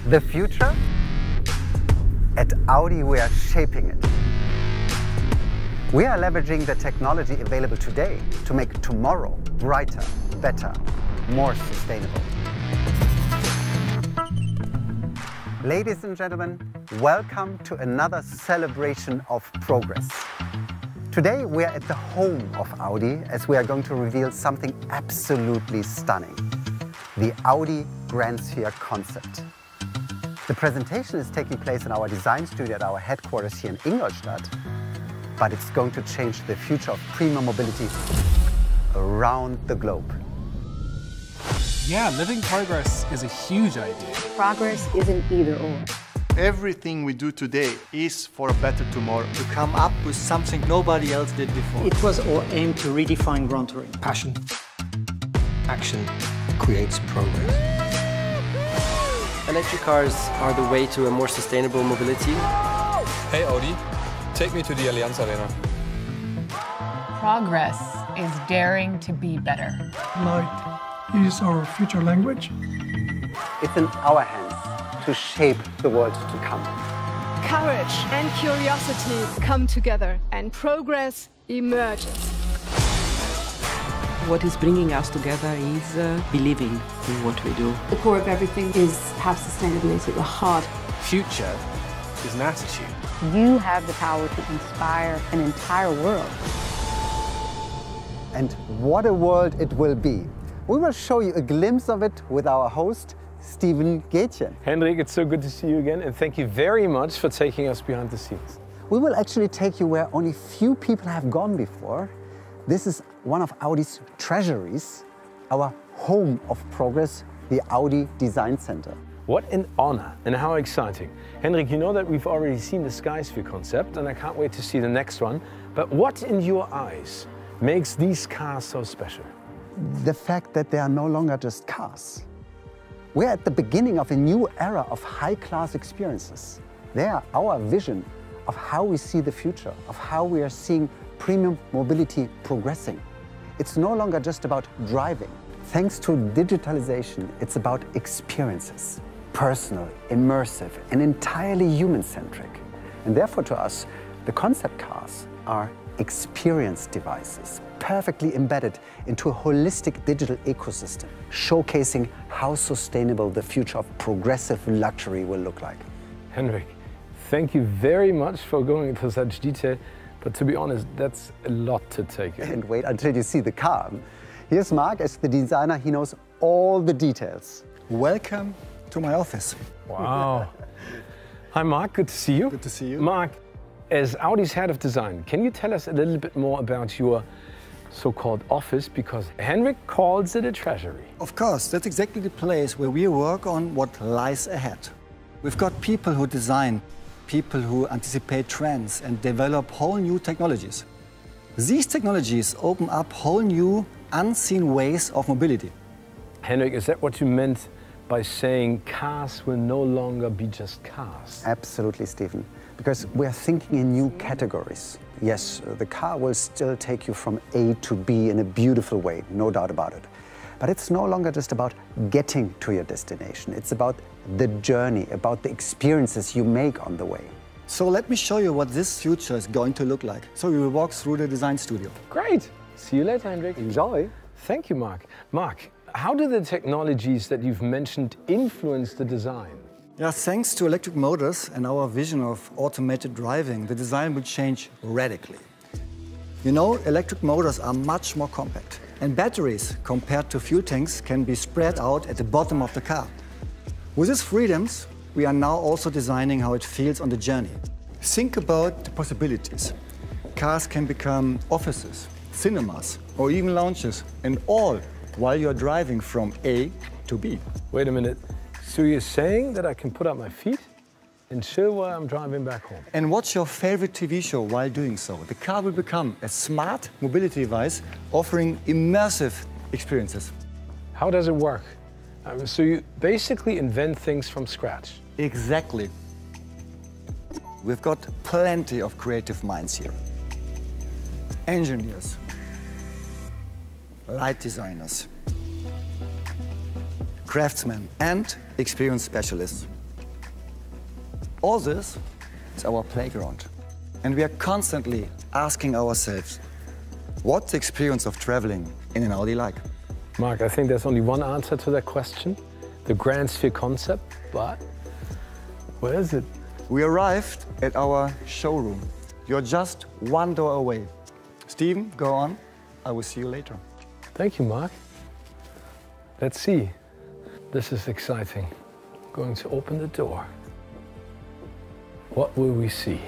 The future? At Audi, we are shaping it. We are leveraging the technology available today to make tomorrow brighter, better, more sustainable. Ladies and gentlemen, welcome to another celebration of progress. Today we are at the home of Audi as we are going to reveal something absolutely stunning. The Audi Grandsphere concept. The presentation is taking place in our design studio at our headquarters here in Ingolstadt, but it's going to change the future of premium mobility around the globe. Yeah, living progress is a huge idea. Progress isn't either or. Everything we do today is for a better tomorrow. To come up with something nobody else did before. It was all aimed to redefine Grand Touring. Passion, action creates progress. Electric cars are the way to a more sustainable mobility. Hey Audi, take me to the Allianz Arena. Progress is daring to be better. Light is our future language. It's in our hands to shape the world to come. Courage and curiosity come together and progress emerges. What is bringing us together is believing in what we do. The core of everything is have sustainability at the heart. Future is an attitude. You have the power to inspire an entire world. And what a world it will be. We will show you a glimpse of it with our host, Steven Gätjen. Henrik, it's so good to see you again, and thank you very much for taking us behind the scenes. We will actually take you where only few people have gone before. This is one of Audi's treasuries, our home of progress, the Audi Design Center. What an honor and how exciting. Henrik, you know that we've already seen the Grandsphere concept, and I can't wait to see the next one. But what in your eyes makes these cars so special? The fact that they are no longer just cars. We're at the beginning of a new era of high-class experiences. They are our vision of how we see the future, of how we are seeing premium mobility progressing. It's no longer just about driving. Thanks to digitalization, it's about experiences. Personal, immersive, and entirely human-centric. And therefore to us, the concept cars are experience devices, perfectly embedded into a holistic digital ecosystem, showcasing how sustainable the future of progressive luxury will look like. Henrik, thank you very much for going into such detail, but to be honest, that's a lot to take in. And wait until you see the car. Here's Mark, as the designer, he knows all the details. Welcome to my office. Wow. Hi Mark, good to see you. Good to see you. Mark, as Audi's head of design, can you tell us a little bit more about your so-called office, because Henrik calls it a treasury. Of course, that's exactly the place where we work on what lies ahead. We've got people who design, people who anticipate trends and develop whole new technologies. These technologies open up whole new, unseen ways of mobility. Henrik, is that what you meant by saying cars will no longer be just cars? Absolutely, Stephen. Because we're thinking in new categories. Yes, the car will still take you from A to B in a beautiful way, no doubt about it. But it's no longer just about getting to your destination. It's about the journey, about the experiences you make on the way. So let me show you what this future is going to look like. So we will walk through the design studio. Great. See you later, Henrik. Enjoy. Thank you, Mark. Mark, how do the technologies that you've mentioned influence the design? Yeah, thanks to electric motors and our vision of automated driving, the design will change radically. You know, electric motors are much more compact, and batteries, compared to fuel tanks, can be spread out at the bottom of the car. With these freedoms, we are now also designing how it feels on the journey. Think about the possibilities. Cars can become offices, cinemas, or even lounges, and all while you're driving from A to B. Wait a minute. So you're saying that I can put up my feet and chill while I'm driving back home? And watch your favorite TV show while doing so. The car will become a smart mobility device offering immersive experiences. How does it work? So you basically invent things from scratch? Exactly. We've got plenty of creative minds here. Engineers, light designers, craftsmen, and experience specialists. All this is our playground. And we are constantly asking ourselves, what's the experience of traveling in an Audi like? Mark, I think there's only one answer to that question, the Grandsphere concept, but where is it? We arrived at our showroom. You're just one door away. Steven, go on. I will see you later. Thank you, Mark. Let's see. This is exciting. Going to open the door. What will we see?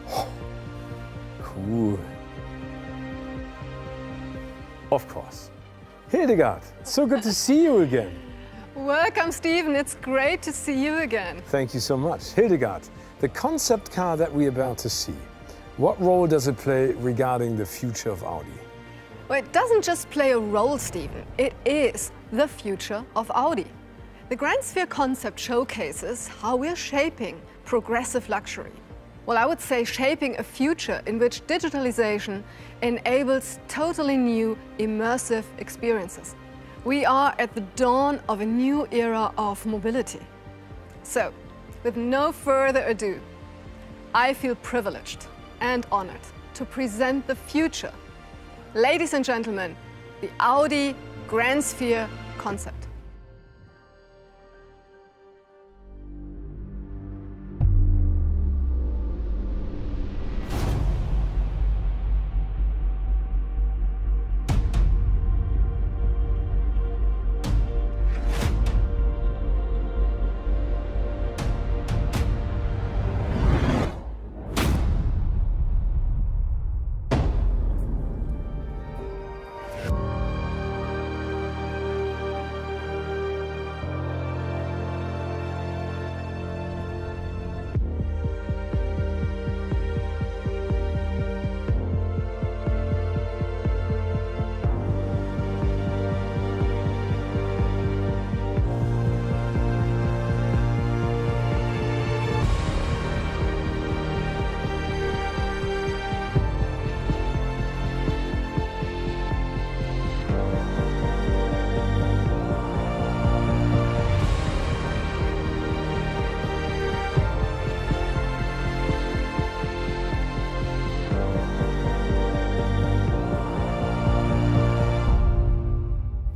Oh, cool. Of course. Hildegard, it's so good to see you again. Welcome, Steven. It's great to see you again. Thank you so much. Hildegard, the concept car that we're about to see, what role does it play regarding the future of Audi? Well, it doesn't just play a role, Steven. It is the future of Audi. The Grandsphere concept showcases how we're shaping progressive luxury. Well, I would say shaping a future in which digitalization enables totally new, immersive experiences. We are at the dawn of a new era of mobility. So, with no further ado, I feel privileged and honored to present the future. Ladies and gentlemen, the Audi Grandsphere concept.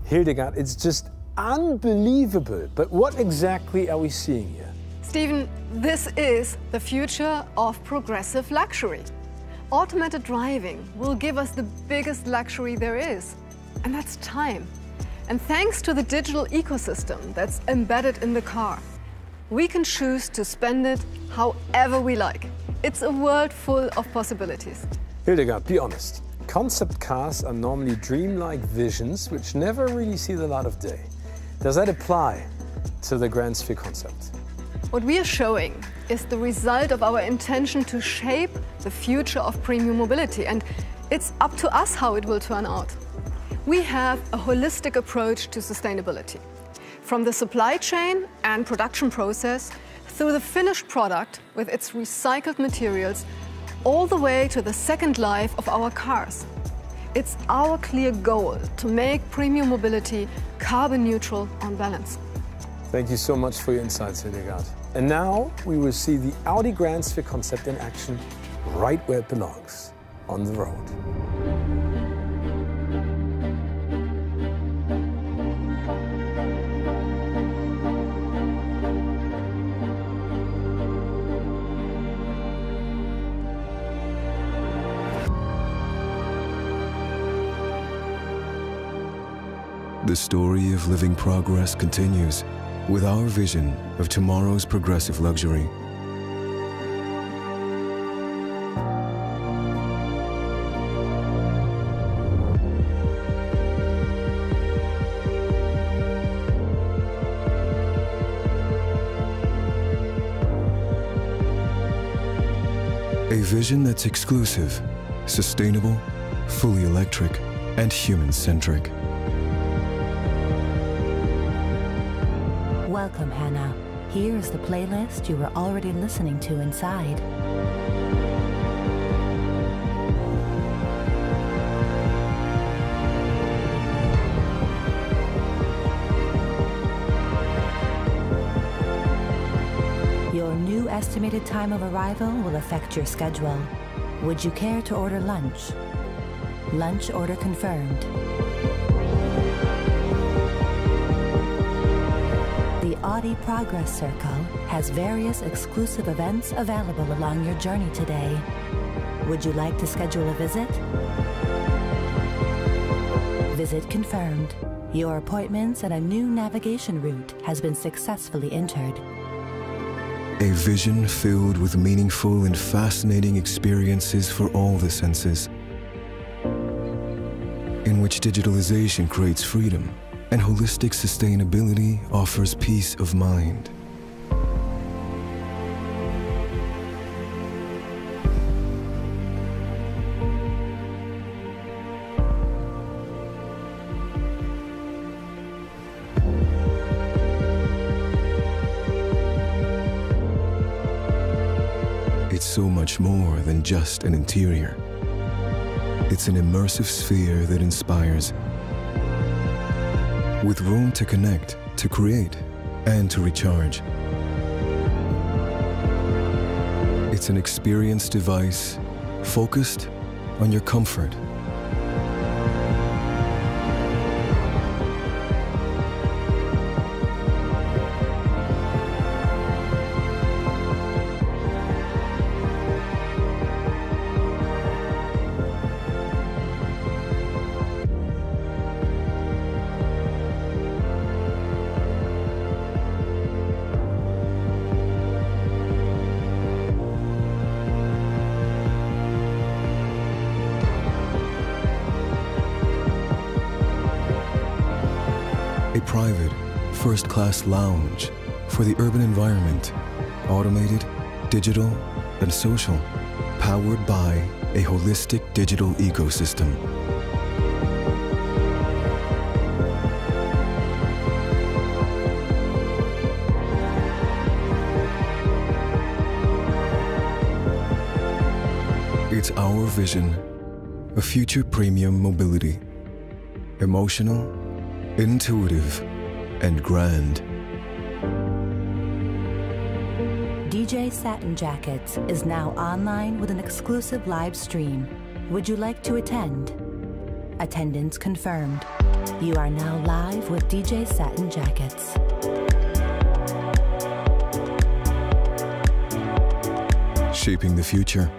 Hildegard, it's just unbelievable. But what exactly are we seeing here? Steven, this is the future of progressive luxury. Automated driving will give us the biggest luxury there is, and that's time. And thanks to the digital ecosystem that's embedded in the car, we can choose to spend it however we like. It's a world full of possibilities. Hildegard, be honest. Concept cars are normally dreamlike visions which never really see the light of day. Does that apply to the Grandsphere concept? What we are showing is the result of our intention to shape the future of premium mobility, and it's up to us how it will turn out. We have a holistic approach to sustainability. From the supply chain and production process through the finished product with its recycled materials, all the way to the second life of our cars. It's our clear goal to make premium mobility carbon neutral on balance. Thank you so much for your insights, Hildegard. And now we will see the Audi Grandsphere concept in action right where it belongs, on the road. The story of living progress continues with our vision of tomorrow's progressive luxury. A vision that's exclusive, sustainable, fully electric, and human-centric. Welcome, Hannah. Here is the playlist you were already listening to inside. estimated time of arrival will affect your schedule. Would you care to order lunch? Lunch order confirmed. The Audi Progress Circle has various exclusive events available along your journey today. Would you like to schedule a visit? Visit confirmed. Your appointments and a new navigation route has been successfully entered. A vision filled with meaningful and fascinating experiences for all the senses, in which digitalization creates freedom and holistic sustainability offers peace of mind. It's so much more than just an interior. It's an immersive sphere that inspires, with room to connect, to create, and to recharge. It's an experience device focused on your comfort. A private, first-class lounge for the urban environment, automated, digital, and social, powered by a holistic digital ecosystem. It's our vision of future premium mobility. Emotional, intuitive, and grand. DJ Satin Jackets is now online with an exclusive live stream. Would you like to attend? Attendance confirmed. You are now live with DJ Satin Jackets. Shaping the future.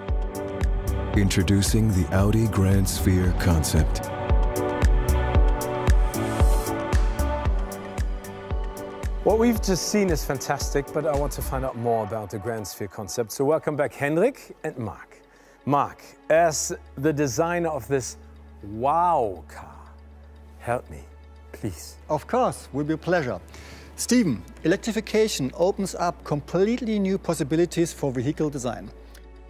Introducing the Audi Grandsphere concept. What we've just seen is fantastic, but I want to find out more about the Grandsphere concept. So welcome back, Hendrik and Mark. Mark, as the designer of this wow car, help me, please. Of course, will be a pleasure. Stephen, electrification opens up completely new possibilities for vehicle design.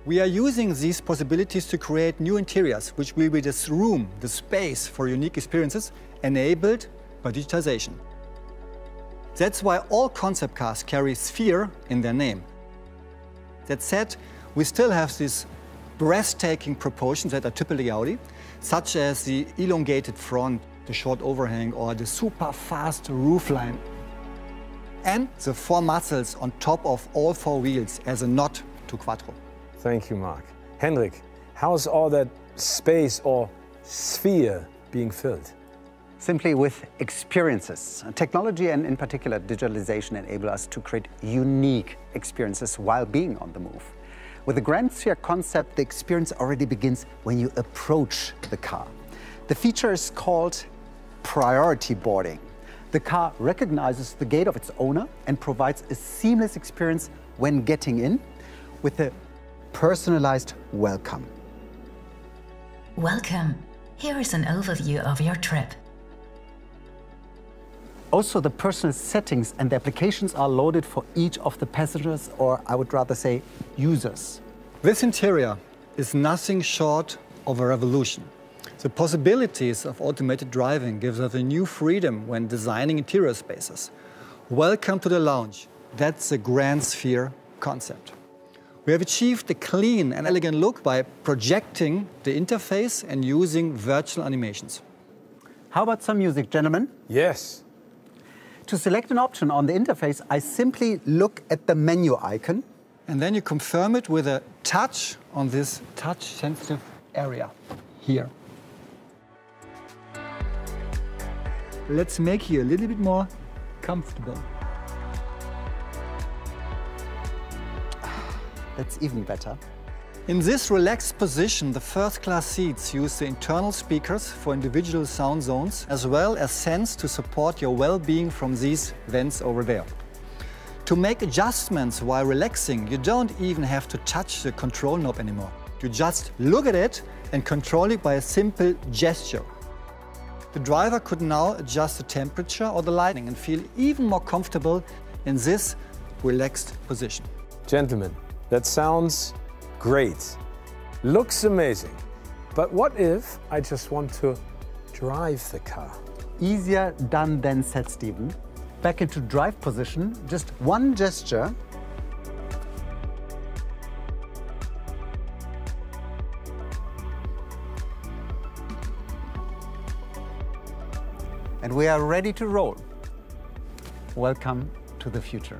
We are using these possibilities to create new interiors, which will be this room, the space for unique experiences, enabled by digitization. That's why all concept cars carry sphere in their name. That said, we still have these breathtaking proportions that are typically Audi, such as the elongated front, the short overhang, or the super fast roofline. And the four muscles on top of all four wheels as a nod to Quattro. Thank you, Mark. Hendrik, how's all that space or sphere being filled? Simply with experiences. Technology and in particular digitalization enable us to create unique experiences while being on the move. With the Grandsphere concept, the experience already begins when you approach the car. The feature is called priority boarding. The car recognizes the gate of its owner and provides a seamless experience when getting in with a personalized welcome. Welcome. Here is an overview of your trip. Also, the personal settings and the applications are loaded for each of the passengers, or I would rather say users. This interior is nothing short of a revolution. The possibilities of automated driving gives us a new freedom when designing interior spaces. Welcome to the lounge. That's the Grandsphere concept. We have achieved a clean and elegant look by projecting the interface and using virtual animations. How about some music, gentlemen? Yes. To select an option on the interface, I simply look at the menu icon And then you confirm it with a touch on this touch-sensitive area here. Let's make you a little bit more comfortable. That's even better. In this relaxed position, the first-class seats use the internal speakers for individual sound zones, as well as sense to support your well-being from these vents over there. To make adjustments while relaxing, you don't even have to touch the control knob anymore. You just look at it and control it by a simple gesture. The driver could now adjust the temperature or the lighting and feel even more comfortable in this relaxed position. Gentlemen, that sounds great. Looks amazing. But what if I just want to drive the car? Easier done than said, Stephen. Back into drive position, just one gesture. And we are ready to roll. Welcome to the future.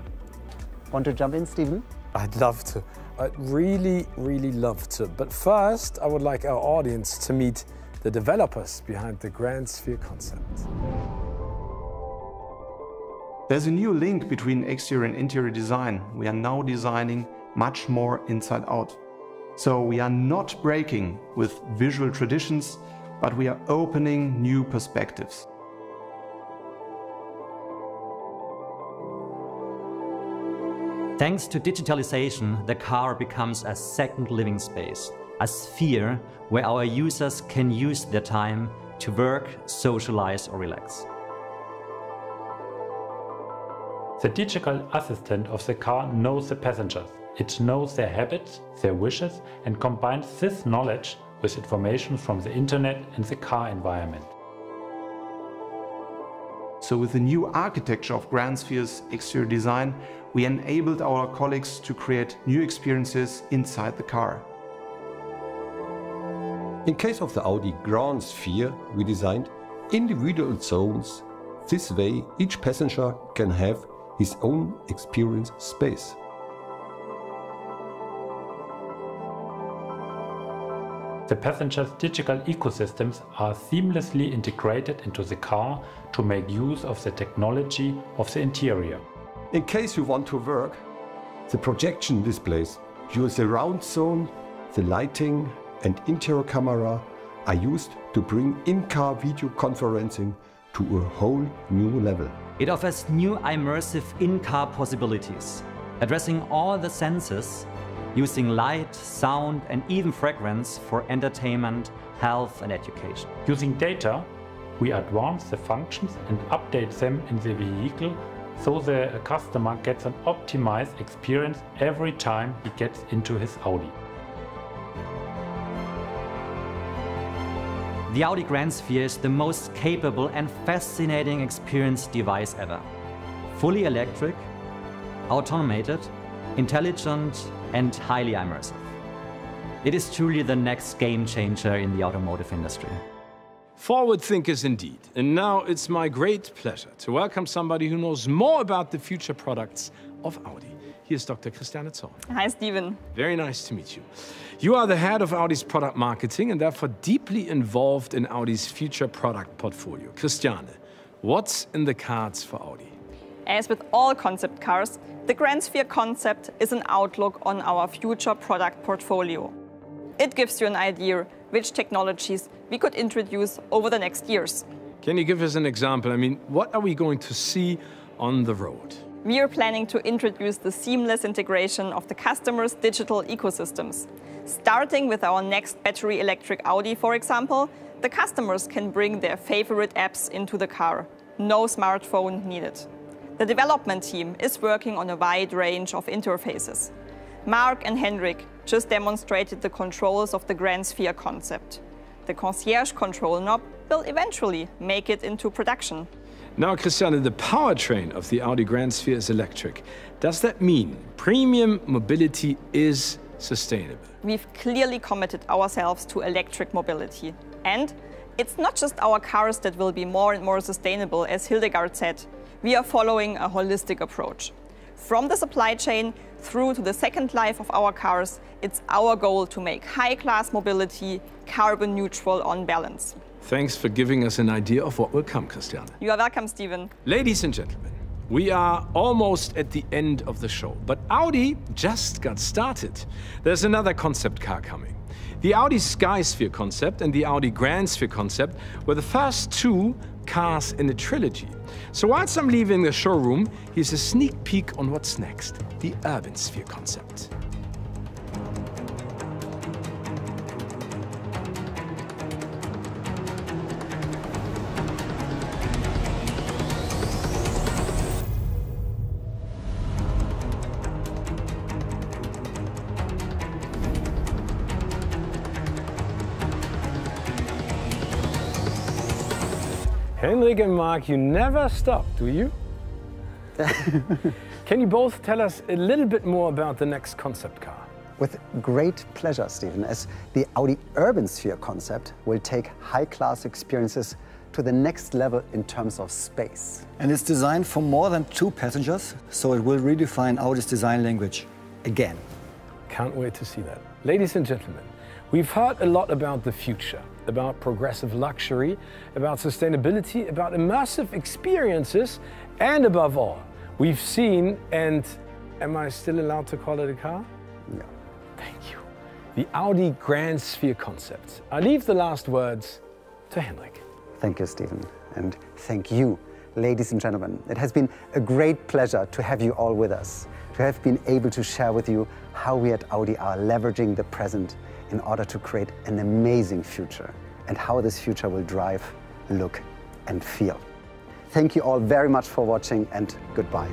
Want to jump in, Stephen? I'd love to. I'd really, really love to. But first, I would like our audience to meet the developers behind the Grandsphere concept. There's a new link between exterior and interior design. We are now designing much more inside out. So we are not breaking with visual traditions, but we are opening new perspectives. Thanks to digitalization, the car becomes a second living space, a sphere where our users can use their time to work, socialize, or relax. The digital assistant of the car knows the passengers. It knows their habits, their wishes, and combines this knowledge with information from the internet and the car environment. So with the new architecture of Grandsphere's exterior design, we enabled our colleagues to create new experiences inside the car. In case of the Audi Grandsphere, we designed individual zones. This way, each passenger can have his own experience space. The passengers' digital ecosystems are seamlessly integrated into the car to make use of the technology of the interior. In case you want to work, the projection displays, your surround zone, the lighting and interior camera are used to bring in-car video conferencing to a whole new level. It offers new immersive in-car possibilities, addressing all the senses, using light, sound, and even fragrance for entertainment, health, and education. Using data, we advance the functions and update them in the vehicle so the customer gets an optimized experience every time he gets into his Audi. The Audi Grandsphere is the most capable and fascinating experience device ever. Fully electric, automated, intelligent, and highly immersive. It is truly the next game changer in the automotive industry. Forward thinkers indeed. And now it's my great pleasure to welcome somebody who knows more about the future products of Audi. Here's Dr. Christiane Zorn. Hi, Stephen. Very nice to meet you. You are the head of Audi's product marketing and therefore deeply involved in Audi's future product portfolio. Christiane, what's in the cards for Audi? As with all concept cars, the Grandsphere concept is an outlook on our future product portfolio. It gives you an idea which technologies we could introduce over the next years. Can you give us an example? I mean, what are we going to see on the road? We are planning to introduce the seamless integration of the customer's digital ecosystems. Starting with our next battery electric Audi, for example, the customers can bring their favorite apps into the car. No smartphone needed. The development team is working on a wide range of interfaces. Mark and Henrik just demonstrated the controls of the Grandsphere concept. The concierge control knob will eventually make it into production. Now, Christiane, the powertrain of the Audi Grandsphere is electric. Does that mean premium mobility is sustainable? We've clearly committed ourselves to electric mobility. And it's not just our cars that will be more and more sustainable, as Hildegard said. We are following a holistic approach. From the supply chain through to the second life of our cars, it's our goal to make high-class mobility carbon neutral on balance. Thanks for giving us an idea of what will come, Christiane. You are welcome, Stephen. Ladies and gentlemen, we are almost at the end of the show, but Audi just got started. There's another concept car coming. The Audi Skysphere concept and the Audi Grandsphere concept were the first two cars in a trilogy. So whilst I'm leaving the showroom, here's a sneak peek on what's next, the Urban Sphere concept. Henrik and Mark, you never stop, do you? Can you both tell us a little bit more about the next concept car? With great pleasure, Stephen, as the Audi Urban Sphere concept will take high-class experiences to the next level in terms of space. And it's designed for more than 2 passengers, so it will redefine Audi's design language again. Can't wait to see that. Ladies and gentlemen, we've heard a lot about the future, about progressive luxury, about sustainability, about immersive experiences, and above all, we've seen, and am I still allowed to call it a car? Yeah. Thank you. The Audi Grandsphere concept. I leave the last words to Henrik. Thank you, Stephen, and thank you, ladies and gentlemen. It has been a great pleasure to have you all with us, to have been able to share with you how we at Audi are leveraging the present in order to create an amazing future, and how this future will drive, look, and feel. Thank you all very much for watching, and goodbye.